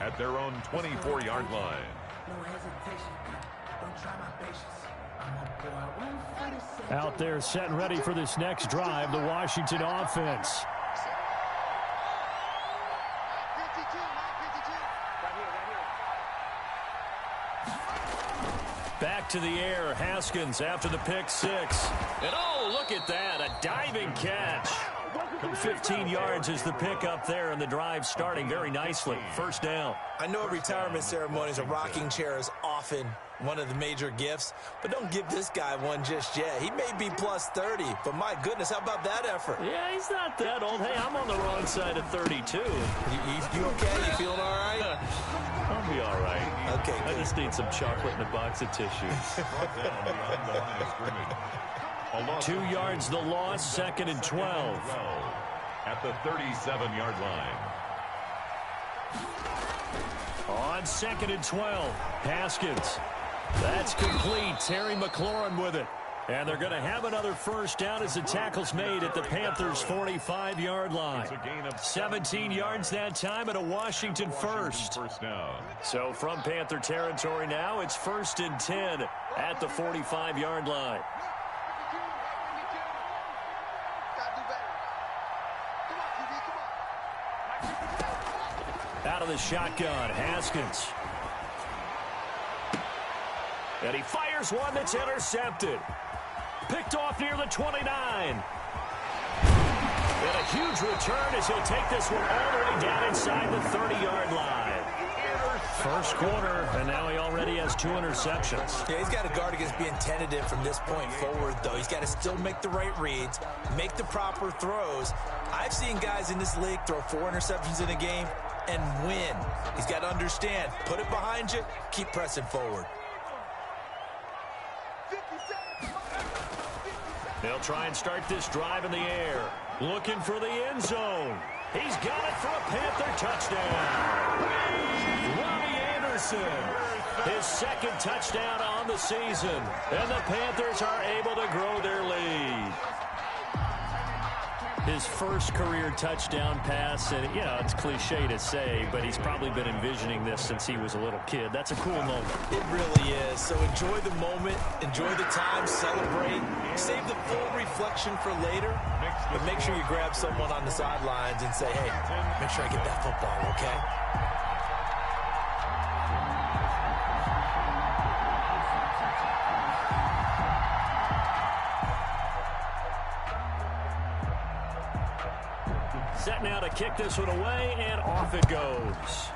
at their own 24-yard line. Out there set and ready for this next drive, the Washington offense. Back to the air, Haskins after the pick six. And oh, look at that, a diving catch. From 15 yards is the pick up there, and the drive starting very nicely. First down. I know at retirement ceremonies, a rocking chair is often one of the major gifts, but don't give this guy one just yet. He may be plus 30, but my goodness, how about that effort? Yeah, he's not that old. Hey, I'm on the wrong side of 32. You okay? You feeling all right? I'll be all right. Okay, good. I just need some chocolate and a box of tissues. 2 yards the loss, 2nd and 12. At the 37-yard line. On 2nd and 12, Haskins. That's complete. Terry McLaurin with it. And they're going to have another first down as the tackle's made at the Panthers' 45-yard line. 17 yards that time and a Washington first. So from Panther territory now, it's 1st and 10 at the 45-yard line. Out of the shotgun, Haskins. And he fires one that's intercepted. Picked off near the 29. And a huge return as he'll take this one all the way down inside the 30-yard line. First quarter, and now he already has 2 interceptions. Yeah, he's got to guard against being tentative from this point forward, though. He's got to still make the right reads, make the proper throws. I've seen guys in this league throw 4 interceptions in a game and win. He's got to understand, put it behind you, keep pressing forward. They'll try and start this drive in the air. Looking for the end zone. He's got it for a Panther touchdown. Robbie Anderson, his 2nd touchdown on the season. And the Panthers are able to grow their lead. His first career touchdown pass, and, you know, it's cliche to say, but he's probably been envisioning this since he was a little kid. That's a cool moment. It really is. So enjoy the moment, enjoy the time, celebrate, save the full reflection for later, but make sure you grab someone on the sidelines and say, hey, make sure I get that football, okay? Set now to kick this one away, and off it goes.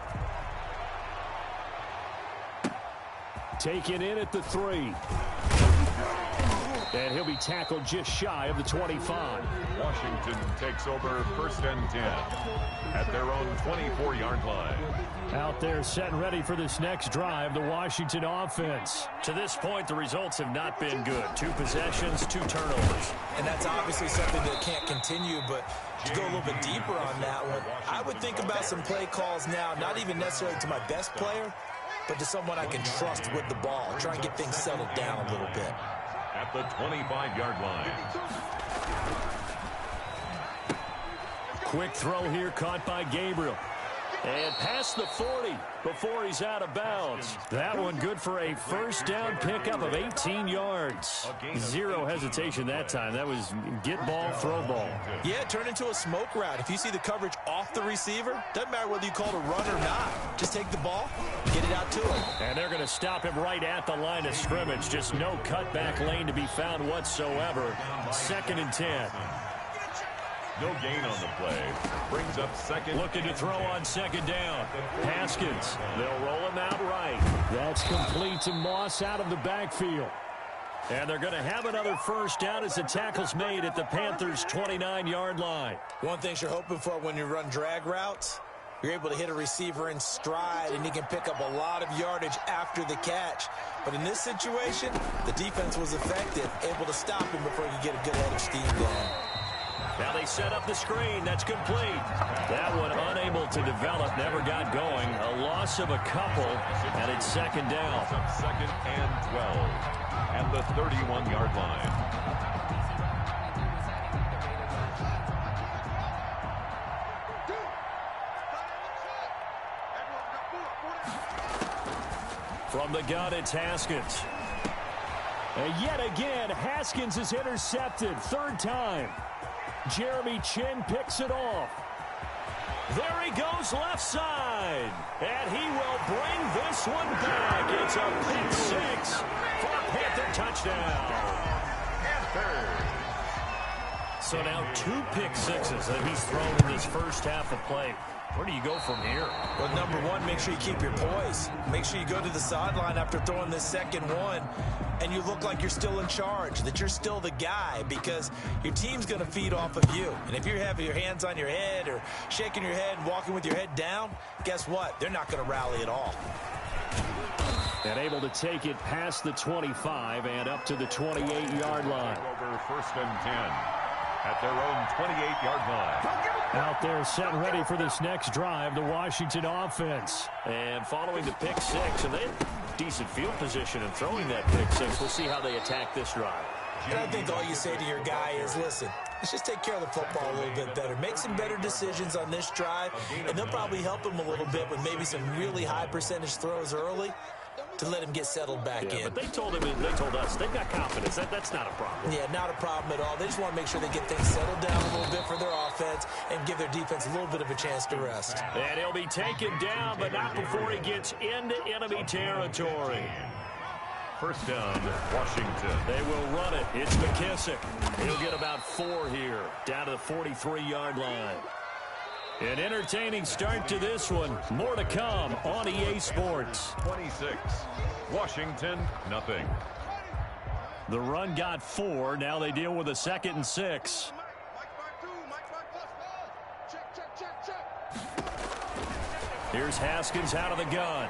Taken in at the 3. And he'll be tackled just shy of the 25. Washington takes over 1st and 10 at their own 24-yard line. Out there set and ready for this next drive, the Washington offense. To this point, the results have not been good. 2 possessions, 2 turnovers. And that's obviously something that can't continue, but to go a little bit deeper on that one, I would think about some play calls now, not even necessarily to my best player, but to someone I can trust with the ball. Try and get things settled down a little bit. At the 25-yard line. Quick throw here caught by Gabriel. And past the 40 before he's out of bounds. That one good for a first down pickup of 18 yards. 0 hesitation that time. That was get ball, throw ball. Yeah, turn into a smoke route. If you see the coverage off the receiver, doesn't matter whether you call it a run or not. Just take the ball, get it out to him. And they're going to stop him right at the line of scrimmage. Just no cutback lane to be found whatsoever. 2nd and 10. No gain on the play. Brings up 2nd. Looking to throw on 2nd down. Haskins. They'll roll him out right. That's complete to Moss out of the backfield. And they're going to have another first down as the tackle's made at the Panthers' 29-yard line. One thing you're hoping for when you run drag routes, you're able to hit a receiver in stride, and he can pick up a lot of yardage after the catch. But in this situation, the defense was effective, able to stop him before he could get a good head of steam going. Now they set up the screen. That's complete. That one unable to develop, never got going. A loss of a couple, and it's 2nd down. 2nd and 12 at the 31-yard line. From the gun, it's Haskins. And yet again, Haskins is intercepted. Third time. Jeremy Chin picks it off. There he goes left side. And he will bring this one back. It's a pick six for a Panther touchdown. So now 2 pick sixes that he's thrown in this first half of play. Where do you go from here? Well, number one, make sure you keep your poise. Make sure you go to the sideline after throwing this second one, and you look like you're still in charge, that you're still the guy, because your team's going to feed off of you. And if you're having your hands on your head or shaking your head and walking with your head down, guess what? They're not going to rally at all. And able to take it past the 25 and up to the 28-yard line. Over first and 10 at their own 28-yard line. Out there set ready for this next drive, the Washington offense. And following the pick six, and they had decent field position in throwing that pick six. We'll see how they attack this drive. And I think all you say to your guy is, listen, let's just take care of the football a little bit better. Make some better decisions on this drive, and they'll probably help him a little bit with maybe some really high percentage throws early to let him get settled back in. But they told him, and they told us, they've got confidence. That's not a problem. Yeah, not a problem at all. They just want to make sure they get things settled down a little bit for their offense and give their defense a little bit of a chance to rest. And he'll be taken down, but not before he gets into enemy territory. First down, Washington. They will run it. It's McKissick. He'll get about 4 here, down to the 43-yard line. An entertaining start to this one. More to come on EA Sports. 26. Washington, nothing. The run got 4. Now they deal with a 2nd and 6. Here's Haskins out of the gun.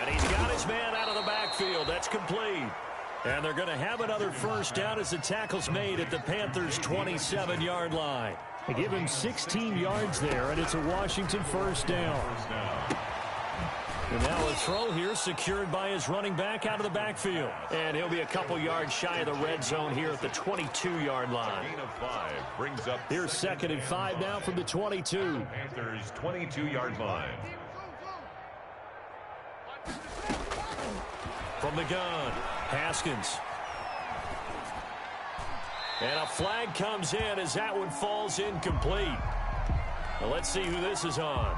And he's got his man out of the backfield. That's complete. And they're going to have another first down as the tackle's made at the Panthers' 27-yard line. They give him 16 yards there, and it's a Washington first down. And now a throw here secured by his running back out of the backfield. And he'll be a couple yards shy of the red zone here at the 22-yard line. Gain of 5 brings up. Here's 2nd and 5 now from the 22. Panthers' 22-yard line. From the gun, Haskins. And a flag comes in as that one falls incomplete. Now let's see who this is on.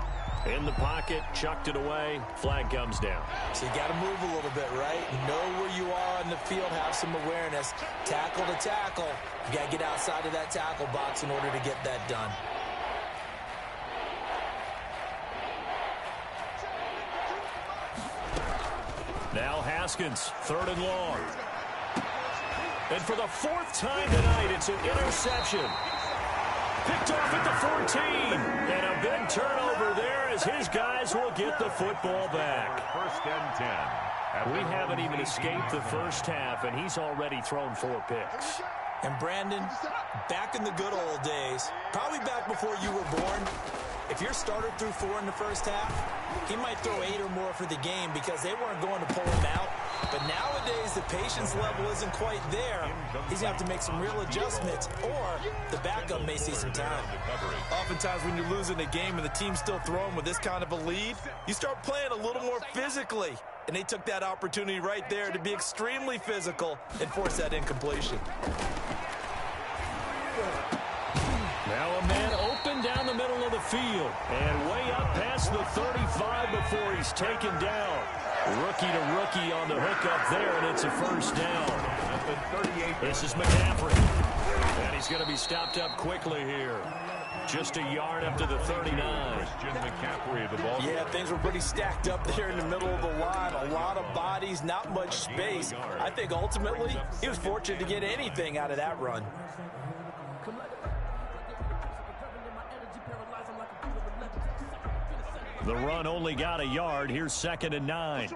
In the pocket, chucked it away, flag comes down. So you got to move a little bit, right? Know where you are on the field, have some awareness. Tackle to tackle. You got to get outside of that tackle box in order to get that done. Now Haskins, 3rd and long. And for the 4th time tonight, it's an interception. Picked off at the 14. And a big turnover there as his guys will get the football back. First and 10. We haven't even escaped the first half, and he's already thrown 4 picks. And Brandon, back in the good old days, probably back before you were born, if your starter threw 4 in the first half, he might throw 8 or more for the game because they weren't going to pull him out. But nowadays, the patience level isn't quite there. He's going to have to make some real adjustments, or the backup may see some time. Oftentimes, when you're losing a game and the team's still throwing with this kind of a lead, you start playing a little more physically. And they took that opportunity right there to be extremely physical and force that incompletion. Now a man open down the middle of the field and way up past the 35 before he's taken down. Rookie to rookie on the hook up there, and it's a first down. This is McCaffrey. And he's going to be stopped up quickly here. Just a yard up to the 39. McCaffrey, the ball. Yeah, things were pretty stacked up there in the middle of the line. A lot of bodies, not much space. I think ultimately he was fortunate to get anything out of that run. The run only got a yard. Here's 2nd and 9.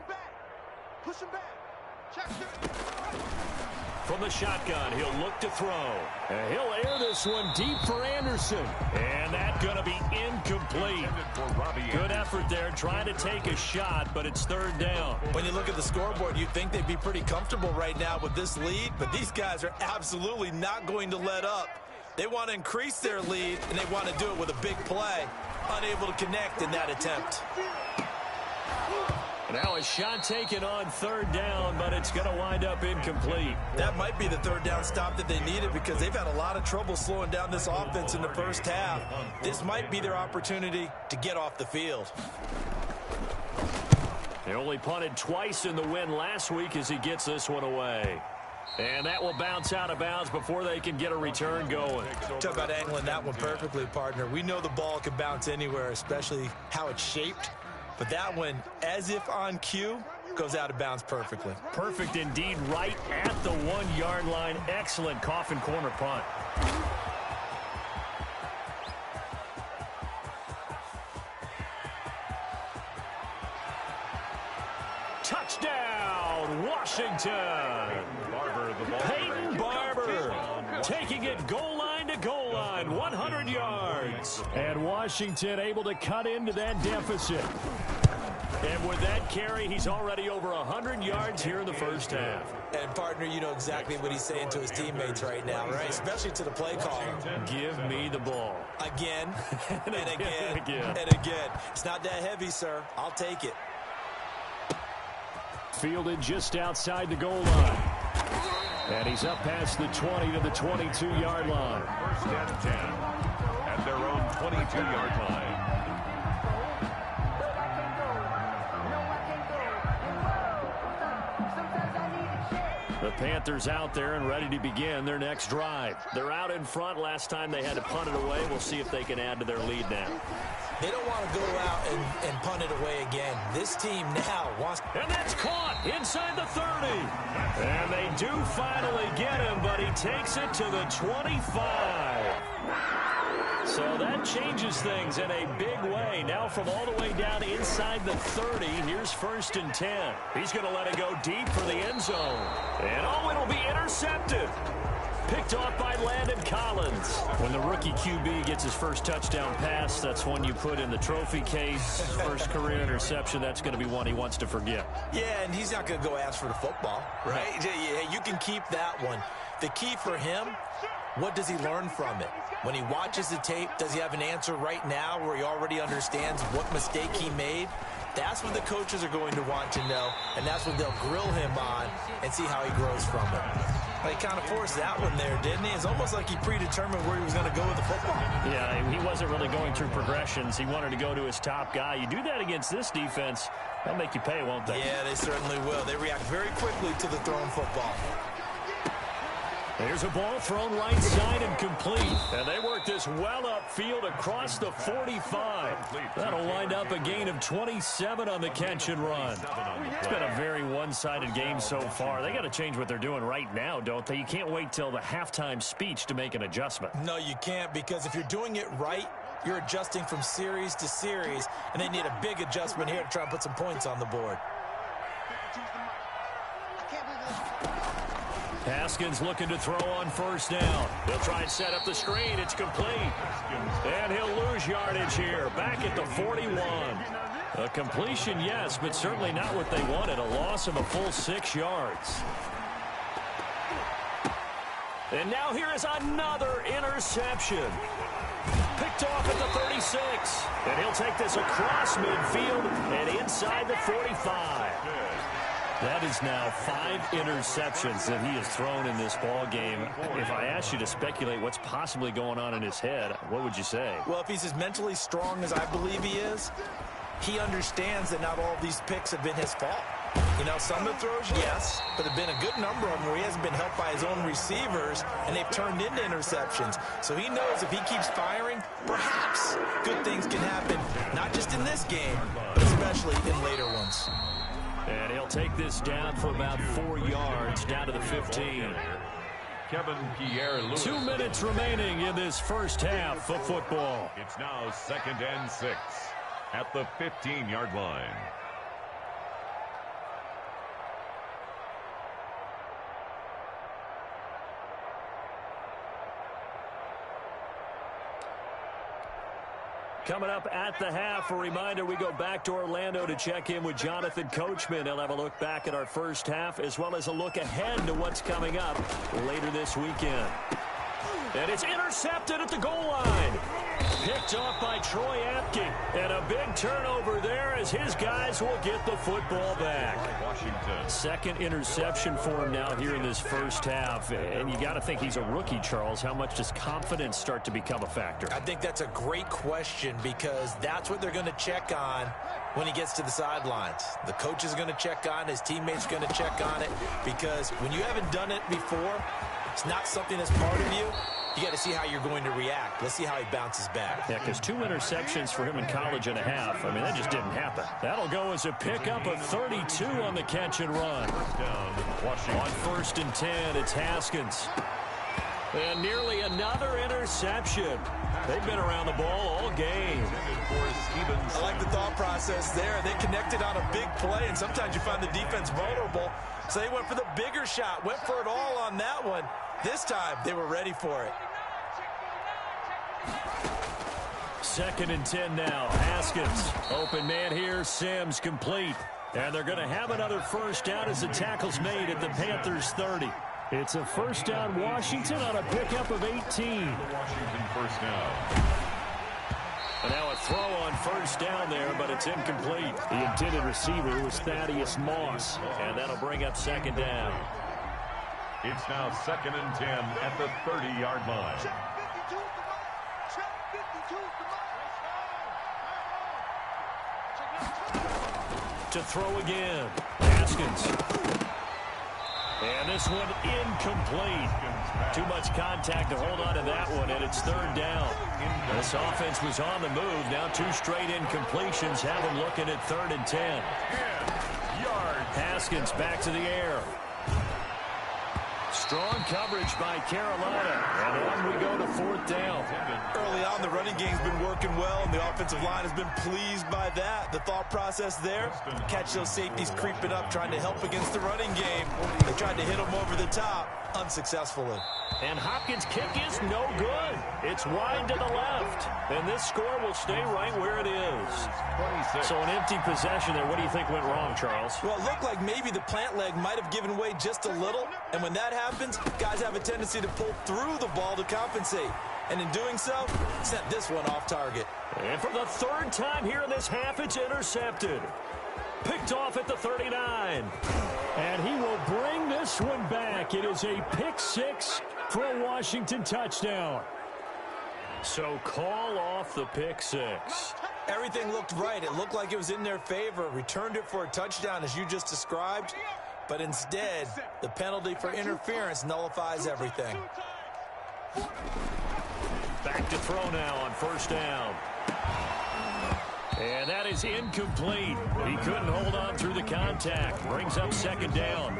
Push him back. Check. From the shotgun, he'll look to throw. And he'll air this one deep for Anderson. And that's going to be incomplete. Good effort there, trying to take a shot, but it's 3rd down. When you look at the scoreboard, you'd think they'd be pretty comfortable right now with this lead, but these guys are absolutely not going to let up. They want to increase their lead, and they want to do it with a big play. Unable to connect in that attempt. Now a shot taken on third down, but it's going to wind up incomplete. That might be the third down stop that they needed because they've had a lot of trouble slowing down this offense in the first half. This might be their opportunity to get off the field. They only punted twice in the win last week as he gets this one away. And that will bounce out of bounds before they can get a return going. Talk about angling that one perfectly, partner. We know the ball can bounce anywhere, especially how it's shaped. But that one, as if on cue, goes out of bounds perfectly. Perfect indeed, right at the 1-yard line. Excellent coffin corner punt. Touchdown, Washington. Peyton Barber taking it goal line to goal line, 100 yards. And Washington able to cut into that deficit. And with that carry, he's already over 100 yards here in the first half. And, partner, you know exactly what he's saying to his teammates right now, right? Especially to the play caller. Give me the ball. Again, and again, again. and again. It's not that heavy, sir. I'll take it. Fielded just outside the goal line. And he's up past the 20 to the 22-yard line. First and 10 at their own 22-yard line. The Panthers out there and ready to begin their next drive. They're out in front. Last time they had to punt it away. We'll see if they can add to their lead now. They don't want to go out and punt it away again. This team now wants... And that's caught inside the 30. And they do finally get him, but he takes it to the 25. So that changes things in a big way. Now from all the way down inside the 30, here's first and 10. He's going to let it go deep for the end zone. And oh, it'll be intercepted. Picked off by Landon Collins. When the rookie QB gets his first touchdown pass, that's one you put in the trophy case. First career interception, that's going to be one he wants to forget. Yeah, and he's not going to go ask for the football, right? Yeah, you can keep that one. The key for him, what does he learn from it? When he watches the tape, does he have an answer right now where he already understands what mistake he made? That's what the coaches are going to want to know, and that's what they'll grill him on and see how he grows from it. Well, he kind of forced that one there, didn't he? It's almost like he predetermined where he was going to go with the football. Yeah, he wasn't really going through progressions. He wanted to go to his top guy. You do that against this defense, they'll make you pay, won't they? Yeah, they certainly will. They react very quickly to the thrown football. There's a ball thrown right side and complete. And they work this well upfield across the 45. That'll wind up a gain of 27 on the catch and run. It's been a very one-sided game so far. They got to change what they're doing right now, don't they? You can't wait till the halftime speech to make an adjustment. No, you can't, because if you're doing it right, you're adjusting from series to series, and they need a big adjustment here to try and put some points on the board. Haskins looking to throw on first down. He'll try and set up the screen. It's complete. And he'll lose yardage here. Back at the 41. A completion, yes, but certainly not what they wanted. A loss of a full 6 yards. And now here is another interception. Picked off at the 36. And he'll take this across midfield and inside the 45. That is now 5 interceptions that he has thrown in this ball game. If I asked you to speculate what's possibly going on in his head, what would you say? Well, if he's as mentally strong as I believe he is, he understands that not all of these picks have been his fault. You know, some of the throws, yes, but there have been a good number of them where he hasn't been helped by his own receivers, and they've turned into interceptions. So he knows if he keeps firing, perhaps good things can happen, not just in this game, but especially in later ones. And he'll take this down for about 4 yards, down to the 15. Kevin Pierre-Louis. 2 minutes remaining in this first half of football. It's now 2nd and 6 at the 15-yard line. Coming up at the half, a reminder, we go back to Orlando to check in with Jonathan Coachman. He'll have a look back at our first half, as well as a look ahead to what's coming up later this weekend. And it's intercepted at the goal line. picked off by Troy Apke. And a big turnover there as his guys will get the football back. Washington. Second interception for him now here in this first half. And you got to think he's a rookie, Charles. How much does confidence start to become a factor? I think that's a great question because that's what they're going to check on when he gets to the sidelines. The coach is going to check on, his teammates are going to check on it, because when you haven't done it before, it's not something that's part of you. You got to see how you're going to react. Let's see how he bounces back. Yeah, because 2 interceptions for him in college and a half. I mean, that just didn't happen. That'll go as a pickup of 32 on the catch and run. On 1st and 10, it's Haskins. And nearly another interception. They've been around the ball all game. I like the thought process there. They connected on a big play, and sometimes you find the defense vulnerable. So they went for the bigger shot, went for it all on that one. This time, they were ready for it. 2nd and 10 now. Haskins. Open man here. Sims complete. And they're going to have another first down as the tackle's made at the Panthers 30. It's a first down Washington on a pickup of 18. Washington first down. And now a throw on first down there, but it's incomplete. The intended receiver was Thaddeus Moss. And that'll bring up 2nd down. It's now 2nd and 10 at the 30-yard line. To throw again. Haskins. And this one incomplete. Too much contact to hold on to that one, and it's 3rd down. This offense was on the move. Now 2 straight incompletions have them looking at 3rd and 10. 10 yards. Haskins back to the air. Strong coverage by Carolina. And on we go to 4th down. Early on, the running game's been working well, and the offensive line has been pleased by that. The thought process there, catch those safeties creeping up, trying to help against the running game. They tried to hit them over the top, unsuccessfully. And Hopkins' kick is no good. It's wide to the left. And this score will stay right where it is. 26. So an empty possession there. What do you think went wrong, Charles? Well, it looked like maybe the plant leg might have given way just a little. And when that happens, guys have a tendency to pull through the ball to compensate. And in doing so, sent this one off target. And for the 3rd time here in this half, it's intercepted. Picked off at the 39. And he will bring this one back. It is a pick 6 for a Washington touchdown. So call off the pick 6. Everything looked right. It looked like it was in their favor. Returned it for a touchdown, as you just described. But instead, the penalty for interference nullifies everything. Back to throw now on 1st down. And that is incomplete. He couldn't hold on through the contact. Brings up 2nd down.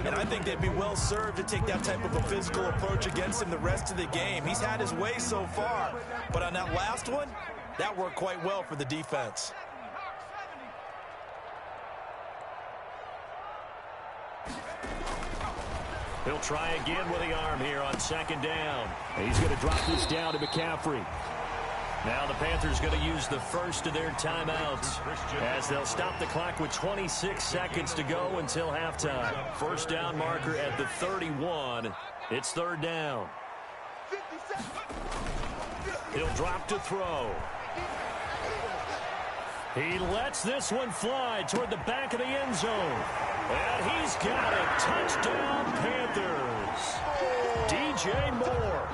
And I think they'd be well served to take that type of a physical approach against him the rest of the game. He's had his way so far. But on that last one, that worked quite well for the defense. He'll try again with the arm here on 2nd down. He's going to drop this down to McCaffrey. Now the Panthers going to use the first of their timeouts as they'll stop the clock with 26 seconds to go until halftime. First down marker at the 31. It's 3rd down. He'll drop to throw. He lets this one fly toward the back of the end zone. And he's got it. Touchdown, Panthers. DJ Moore.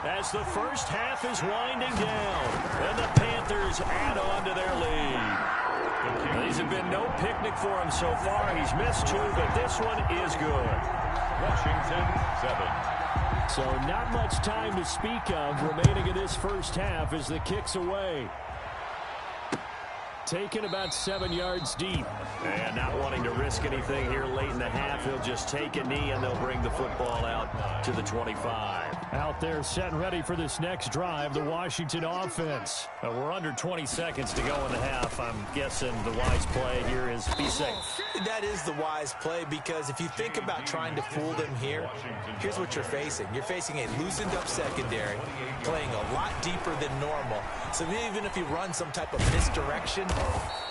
As the first half is winding down, and the Panthers add on to their lead. These have been no picnic for him so far. He's missed 2, but this one is good. Washington 7. So not much time to speak of remaining in this first half as the kick's away. Taken about 7 yards deep. And not wanting to risk anything here late in the half, he'll just take a knee and they'll bring the football out to the 25. Out there set and ready for this next drive, the Washington offense. We're under 20 seconds to go in the half. I'm guessing the wise play here is be safe. That is the wise play, because if you think about trying to fool them here, here's what you're facing. You're facing a loosened up secondary, playing a lot deeper than normal. So even if you run some type of misdirection,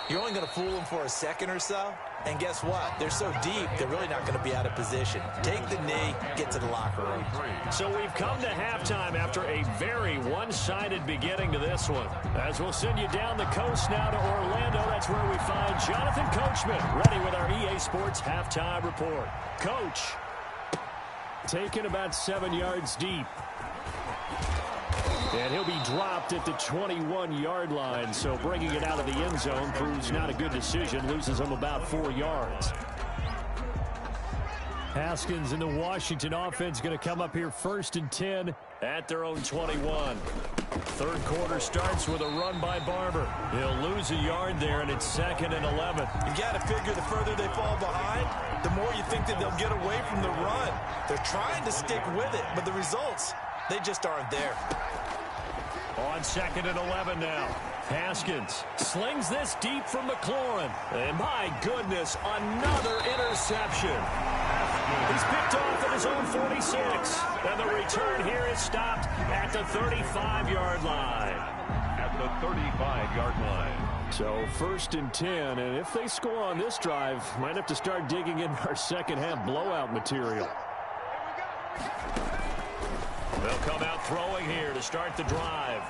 you're only going to fool them for a second or so. And guess what? They're so deep, they're really not going to be out of position. Take the knee, get to the locker room. So we've come to halftime after a very one-sided beginning to this one. As we'll send you down the coast now to Orlando, that's where we find Jonathan Coachman, ready with our EA Sports halftime report. Coach, taken about 7 yards deep. And he'll be dropped at the 21-yard line, so bringing it out of the end zone proves not a good decision, loses him about 4 yards. Haskins and the Washington offense going to come up here 1st and 10 at their own 21. Third quarter starts with a run by Barber. He'll lose a yard there, and it's 2nd and 11. You got to figure the further they fall behind, the more you think that they'll get away from the run. They're trying to stick with it, but the results, they just aren't there. On 2nd and 11 now. Haskins slings this deep from McLaurin. And my goodness, another interception. He's picked off at his own 46. And the return here is stopped at the 35-yard line. At the 35-yard line. So 1st and 10, and if they score on this drive, might have to start digging in our second-half blowout material. They'll come out throwing here to start the drive.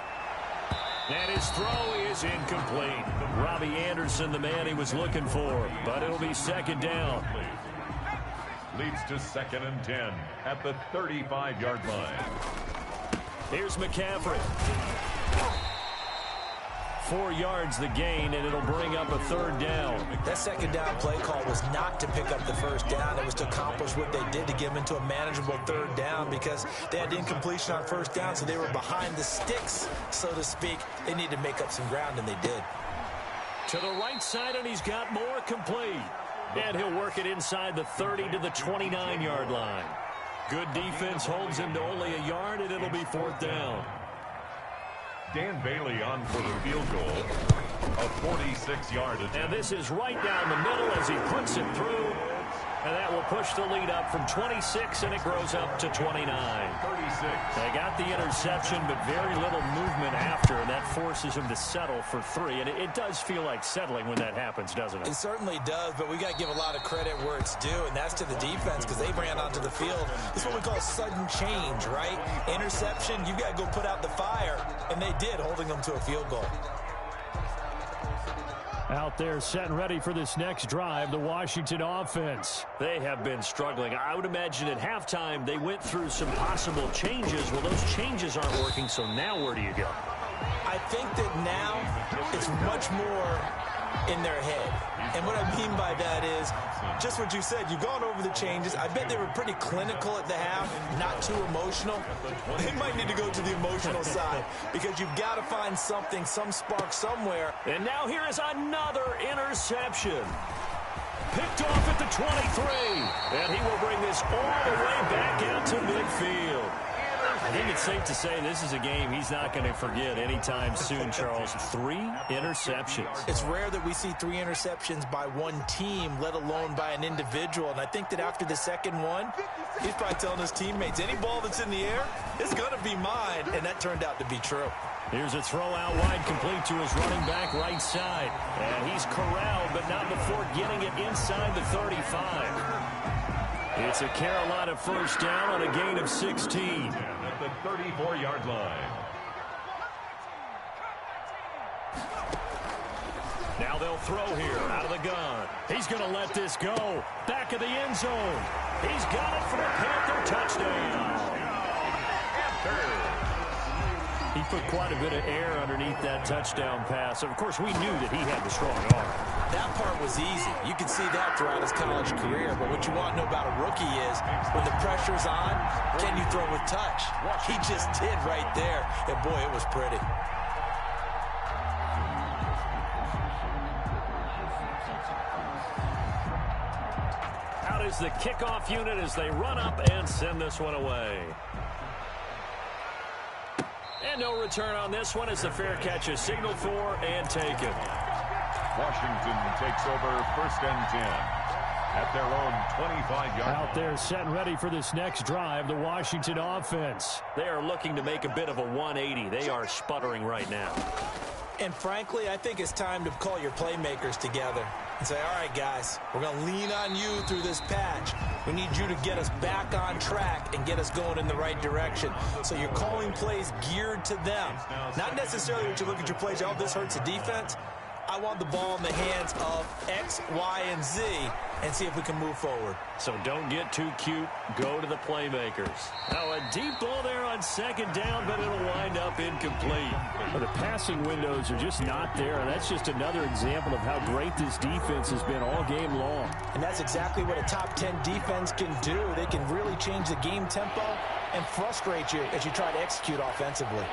And his throw is incomplete. Robbie Anderson, the man he was looking for, but it'll be 2nd down. Leads to 2nd and 10 at the 35-yard line. Here's McCaffrey. 4 yards the gain, and it'll bring up a 3rd down. That 2nd down play call was not to pick up the 1st down. It was to accomplish what they did to get them into a manageable 3rd down because they had incompletion on 1st down, so they were behind the sticks, so to speak. They needed to make up some ground, and they did. To the right side, and he's got more complete. And he'll work it inside the 30 to the 29-yard line. Good defense holds him to only a yard, and it'll be 4th down. Dan Bailey on for the field goal. A 46-yard attempt. And this is right down the middle as he puts it through. And that will push the lead up from 26, and it grows up to 29. 36. They got the interception, but very little movement after, and that forces him to settle for 3. And it does feel like settling when that happens, doesn't it? It certainly does, but we got to give a lot of credit where it's due, and that's to the defense because they ran onto the field. It's what we call sudden change, right? Interception, you got to go put out the fire, and they did, holding them to a field goal. Out there set and ready for this next drive, the Washington offense. They have been struggling. I would imagine at halftime they went through some possible changes. Well, those changes aren't working, so now where do you go? I think that now it's much more in their head. And what I mean by that is just what you said. You've gone over the changes. I bet they were pretty clinical at the half, not too emotional. They might need to go to the emotional side because you've got to find something, some spark somewhere. And now here is another interception. Picked off at the 23. And he will bring this all the way back out to midfield. I think it's safe to say this is a game he's not going to forget anytime soon, Charles. 3 interceptions. It's rare that we see 3 interceptions by one team, let alone by an individual. And I think that after the second one, he's probably telling his teammates, any ball that's in the air, it's going to be mine. And that turned out to be true. Here's a throw out wide, complete to his running back right side. And he's corralled, but not before getting it inside the 35. It's a Carolina 1st down on a gain of 16. At the 34-yard line. Now they'll throw here out of the gun. He's going to let this go. Back of the end zone. He's got it for a Panther touchdown. He put quite a bit of air underneath that touchdown pass. Of course, we knew that he had the strong arm. That part was easy. You can see that throughout his college career. But what you want to know about a rookie is when the pressure's on, can you throw with touch? He just did right there. And, boy, it was pretty. Out is the kickoff unit as they run up and send this one away. And no return on this one as the fair catch is signaled for and taken. Washington takes over 1st and 10 at their own 25-yard line. Out there set and ready for this next drive, the Washington offense. They are looking to make a bit of a 180. They are sputtering right now. And frankly, I think it's time to call your playmakers together and say, all right, guys, we're going to lean on you through this patch. We need you to get us back on track and get us going in the right direction. So you're calling plays geared to them. Not necessarily when you look at your plays, oh, this hurts the defense. I want the ball in the hands of X, Y, and Z and see if we can move forward. So don't get too cute. Go to the playmakers. Now a deep ball there on second down, but it'll wind up incomplete. Well, the passing windows are just not there, and that's just another example of how great this defense has been all game long. And that's exactly what a top 10 defense can do. They can really change the game tempo and frustrate you as you try to execute offensively.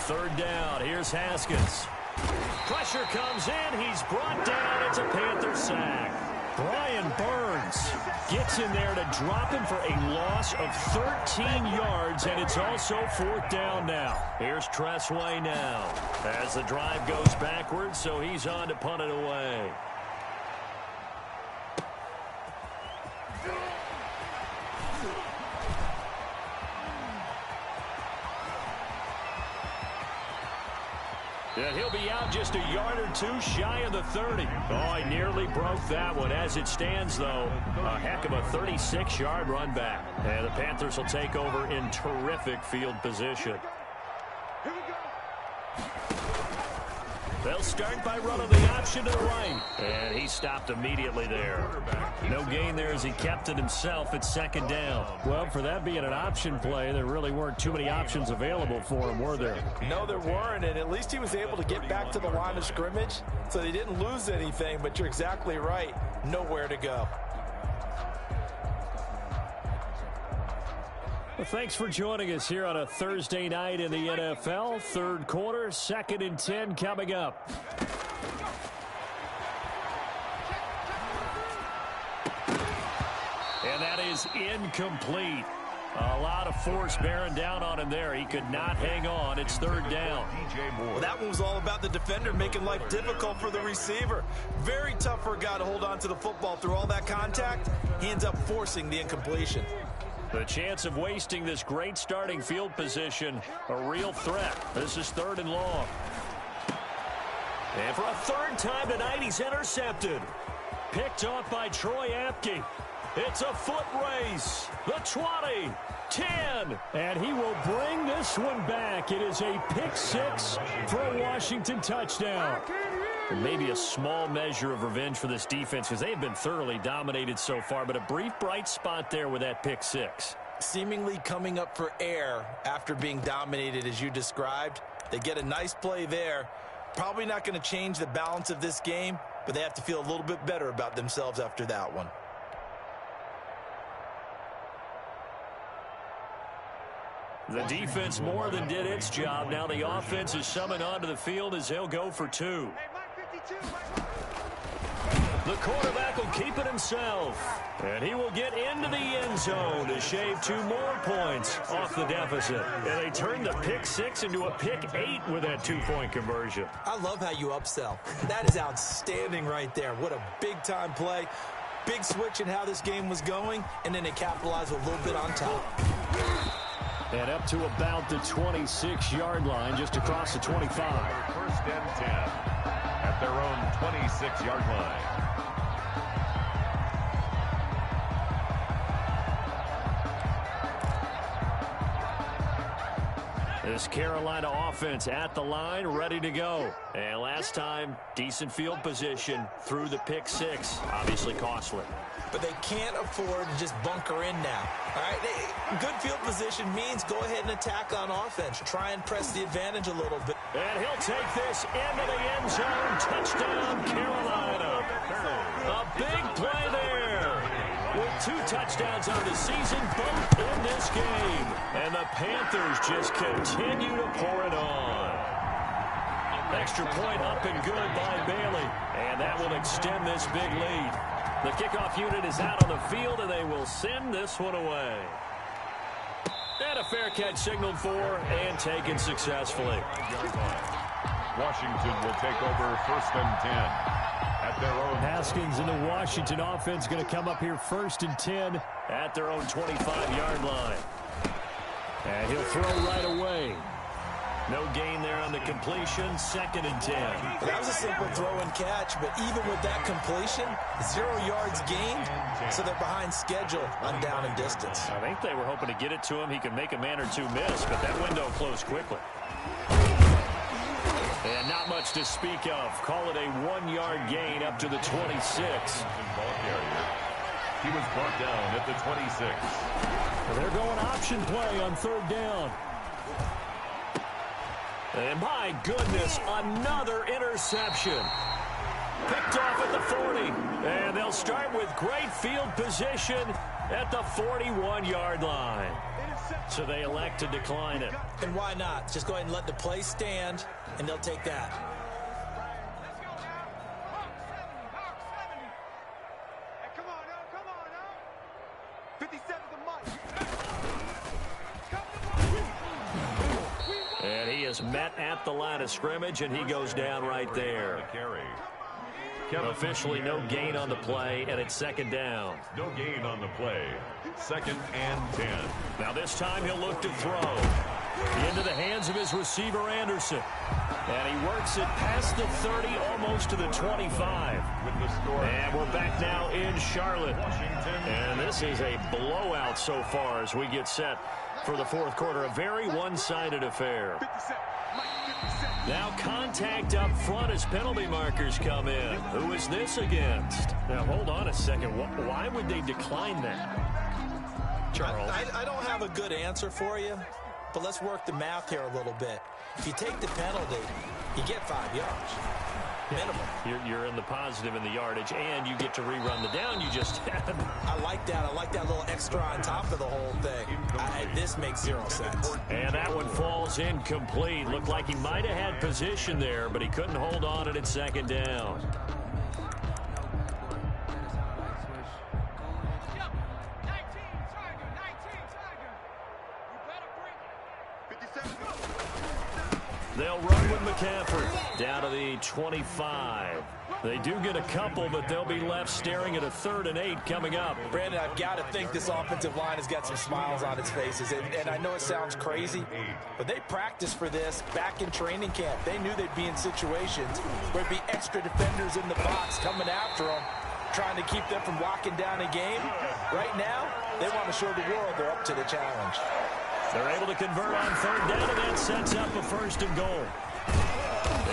Third down, here's Haskins. Pressure comes in, he's brought down, it's a Panther sack. Brian Burns gets in there to drop him for a loss of 13 yards, and it's also fourth down now. Here's Tressway now as the drive goes backwards, so he's on to punt it away. And he'll be out just a yard or two shy of the 30. Oh, he nearly broke that one. As it stands, though, a heck of a 36-yard run back. And the Panthers will take over in terrific field position. Here we go. They'll start by running the option to the right. And he stopped immediately there. No gain there as he kept it himself at second down. Well, for that being an option play, there really weren't too many options available for him, were there? No, there weren't, and at least he was able to get back to the line of scrimmage, so they didn't lose anything, but you're exactly right. Nowhere to go. Well, thanks for joining us here on a Thursday night in the NFL. Third quarter, 2nd and 10 coming up. And that is incomplete. A lot of force bearing down on him there. He could not hang on. It's third down. Well, that one was all about the defender making life difficult for the receiver. Very tough for a guy to hold on to the football through all that contact. He ends up forcing the incompletion. The chance of wasting this great starting field position, a real threat. This is third and long. And for a third time tonight, he's intercepted. Picked off by Troy Apke. It's a foot race. The 20, 10. And he will bring this one back. It is a pick six for a Washington touchdown. And maybe a small measure of revenge for this defense because they've been thoroughly dominated so far, but a brief bright spot there with that pick six. Seemingly coming up for air after being dominated as you described. They get a nice play there. Probably not going to change the balance of this game, but they have to feel a little bit better about themselves after that one. The defense more than did its job. Now the offense is summoned onto the field as they'll go for two. The quarterback will keep it himself. And he will get into the end zone to shave 2 more points off the deficit. And they turn the pick six into a pick 8 with that 2-point conversion. I love how you upsell. That is outstanding right there. What a big-time play. Big switch in how this game was going, and then they capitalize a little bit on top. And up to about the 26-yard line, just across the 25. First and 10 at their own 26-yard line. This Carolina offense at the line, ready to go. And last time, decent field position through the pick six. Obviously costly. But they can't afford to just bunker in now. All right, good field position means go ahead and attack on offense. Try and press the advantage a little bit. And he'll take this into the end zone. Touchdown, Carolina. A big play there. With 2 touchdowns on the season, both in this game. And the Panthers just continue to pour it on. Extra point up and good by Bailey. And that will extend this big lead. The kickoff unit is out on the field, and they will send this one away. And a fair catch signaled for and taken successfully. Washington will take over first and 10 at at their own. Haskins and the Washington offense going to come up here 1st and 10 at their own 25-yard line. And he'll throw right away. No gain there on the completion. 2nd and 10. That was a simple throw and catch, but even with that completion, 0 yards gained, so they're behind schedule on down and distance. I think they were hoping to get it to him. He could make a man or two miss, but that window closed quickly. And not much to speak of. Call it a 1-yard gain up to the 26. He was brought down at the 26. Well, they're going option play on 3rd down. And my goodness, another interception. Picked off at the 40. And they'll start with great field position at the 41-yard line. So they elect to decline it. And why not? Just go ahead and let the play stand, and they'll take that. Come on now. 57's the mic. And he is met at the line of scrimmage, and he goes down right there. Officially no gain on the play, and it's 2nd down. No gain on the play. 2nd and 10. Now this time he'll look to throw. Into the hands of his receiver, Anderson. And he works it past the 30, almost to the 25. With the score. And we're back now in Charlotte. And this is a blowout so far as we get set for the 4th quarter. A very one-sided affair. Now contact up front as penalty markers come in. Who is this against? Now hold on a second. Why would they decline that? Charles? I don't have a good answer for you, but let's work the math here a little bit. If you take the penalty, you get 5 yards. Minimum. You're in the positive in the yardage, and you get to rerun the down you just had. I like that. I like that little extra on top of the whole thing. This makes 0 sense. And that one falls incomplete. Looked like he might have had position there, but he couldn't hold on it at 2nd down. They'll run with McCaffrey down to the 25. They do get a couple, but they'll be left staring at a 3rd and 8 coming up. Brandon, I've got to think this offensive line has got some smiles on its faces. And I know it sounds crazy, but they practiced for this back in training camp. They knew they'd be in situations where there'd be extra defenders in the box coming after them, trying to keep them from walking down a game. Right now, they want to show the world they're up to the challenge. They're able to convert on 3rd down, and that sets up a 1st and goal.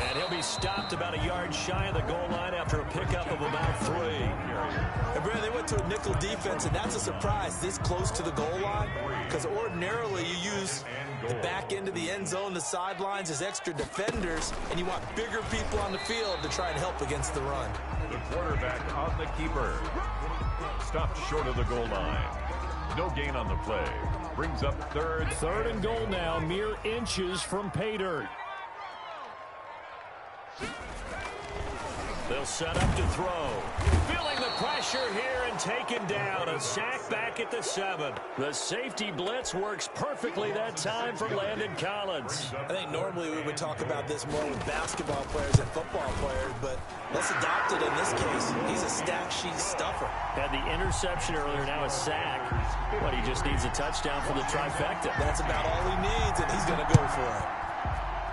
And he'll be stopped about a yard shy of the goal line after a pickup of about 3. And Brandon, they went to a nickel defense, and that's a surprise this close to the goal line, because ordinarily you use the back end of the end zone, the sidelines as extra defenders, and you want bigger people on the field to try and help against the run. The quarterback on the keeper. Stopped short of the goal line. No gain on the play. Brings up 3rd. 3rd and goal now, mere inches from pay dirt. They'll set up to throw. Feeling the pressure here and taken down. A sack back at the 7. The safety blitz works perfectly that time for Landon Collins. I think normally we would talk about this more with basketball players and football players, but let's adopt it in this case. He's a stat sheet stuffer. Had the interception earlier, now a sack. But he just needs a touchdown for the trifecta. That's about all he needs, and he's going to go for it.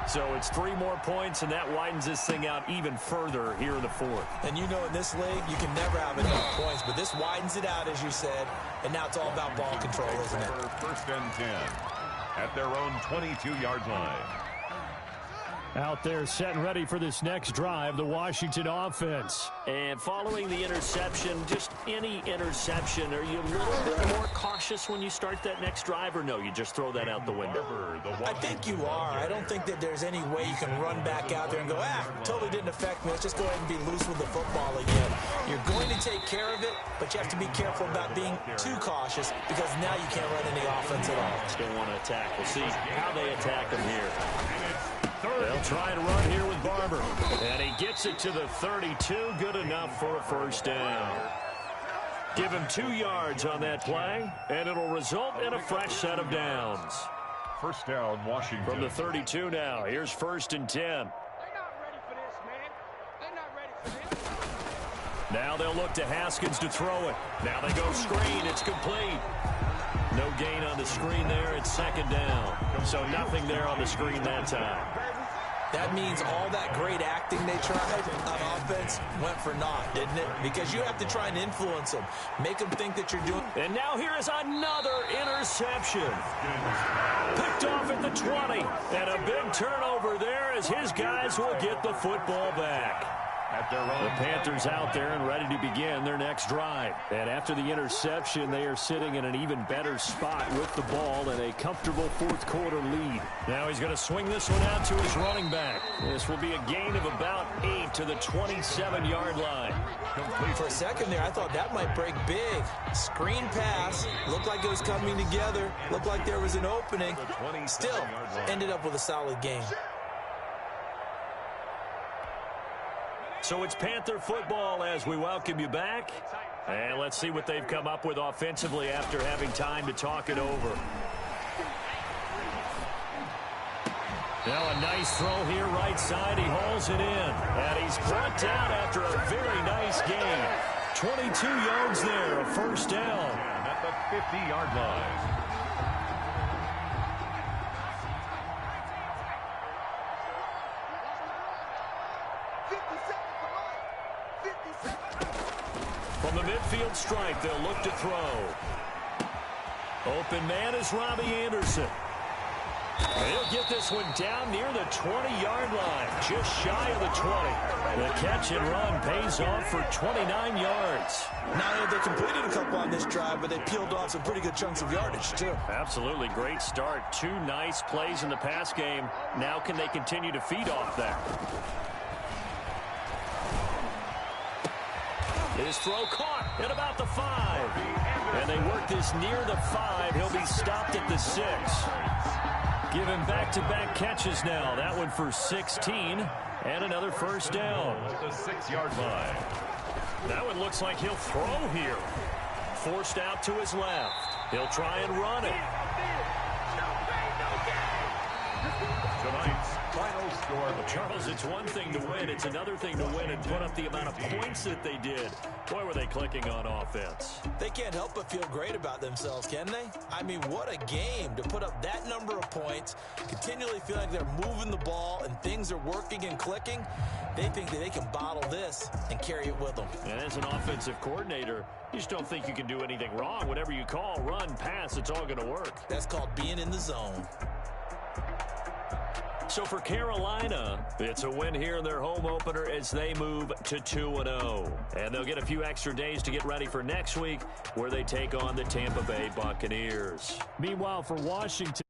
So it's 3 more points, and that widens this thing out even further here in the 4th. And you know in this league, you can never have enough points, but this widens it out, as you said, and now it's all about ball control, isn't it? 1st and 10 at their own 22-yard line. Out there set and ready for this next drive, the Washington offense. And following the interception, just any interception, are you a little bit more cautious when you start that next drive, or no, you just throw that out the window? I think you are. I don't think that there's any way you can run back out there and go, totally didn't affect me. Let's just go ahead and be loose with the football again. You're going to take care of it, but you have to be careful about being too cautious, because now you can't run any offense at all. Still want to attack. We'll see how they attack them here. They'll try and run here with Barber. And he gets it to the 32. Good enough for a 1st down. Give him 2 yards on that play, and it'll result in a fresh set of downs. 1st down, Washington. From the 32 now. Here's 1st and 10. They're not ready for this, man. They're not ready for this. Now they'll look to Haskins to throw it. Now they go screen. It's complete. No gain on the screen there. It's second down. So nothing there on the screen that time. That means all that great acting they tried on offense went for naught, didn't it? Because you have to try and influence them. Make them think that you're doing... And now here is another interception. Picked off at the 20. And a big turnover there as his guys will get the football back. The Panthers out there and ready to begin their next drive. And after the interception, they are sitting in an even better spot with the ball and a comfortable fourth quarter lead. Now he's going to swing this one out to his running back. This will be a gain of about 8 to the 27-yard line. For a second there, I thought that might break big. Screen pass. Looked like it was coming together. Looked like there was an opening. Still ended up with a solid game. So it's Panther football as we welcome you back. And let's see what they've come up with offensively after having time to talk it over. Now a nice throw here right side. He hauls it in. And he's brought down after a very nice gain. 22 yards there, a first down. At the 50-yard line. From the midfield stripe, they'll look to throw. Open man is Robbie Anderson. He'll get this one down near the 20-yard line, just shy of the 20. The catch and run pays off for 29 yards. Now they completed a couple on this drive, but they peeled off some pretty good chunks of yardage, too. Absolutely great start. 2 nice plays in the pass game. Now can they continue to feed off that? His throw caught at about the 5. And they work this near the 5. He'll be stopped at the 6. Give him back-to-back catches now. That one for 16. And another first down. At the 6-yard line. That one looks like he'll throw here. Forced out to his left. He'll try and run it. Tonight's final score. Charles, it's one thing to win. It's another thing to win and put up the amount of points that they did. Boy, were they clicking on offense. They can't help but feel great about themselves, can they? I mean, what a game to put up that number of points, continually feel like they're moving the ball and things are working and clicking. They think that they can bottle this and carry it with them. And as an offensive coordinator, you just don't think you can do anything wrong. Whatever you call, run, pass, it's all going to work. That's called being in the zone. So for Carolina, it's a win here in their home opener as they move to 2-0. And they'll get a few extra days to get ready for next week where they take on the Tampa Bay Buccaneers. Meanwhile, for Washington...